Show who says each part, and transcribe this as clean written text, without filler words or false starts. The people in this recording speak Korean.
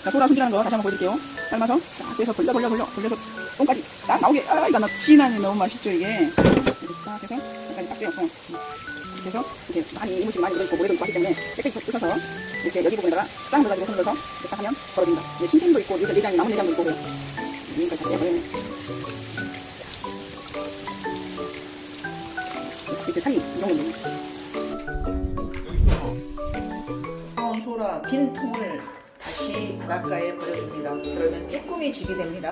Speaker 1: 자, 소라 손질하는 거 다시 한번 보여드릴게요. 삶아서 딱 빼서 돌려서 똥까지 딱 나오게. 아, 이거 진하니 너무 맛있죠, 이게. 이렇게 딱 해서 약간 딱 빼요. 그래서 이렇게 많이 이물질 많이 들어있고 모래도 있고 하기 때문에 깨끗이 씻어서 이렇게 여기 부분에다가 딱 넣어가지고 손을 넣어서 이렇게 딱 하면 벌어진다. 이게 침샘도 있고 요새 내장이 남은 내장도 있고 그래요. 여기까지 다 빼고요. 이렇게 살이 이 정도면 소라 빈 통을 다시 바닷가에 버려줍니다. 그러면 쭈꾸미 집이 됩니다.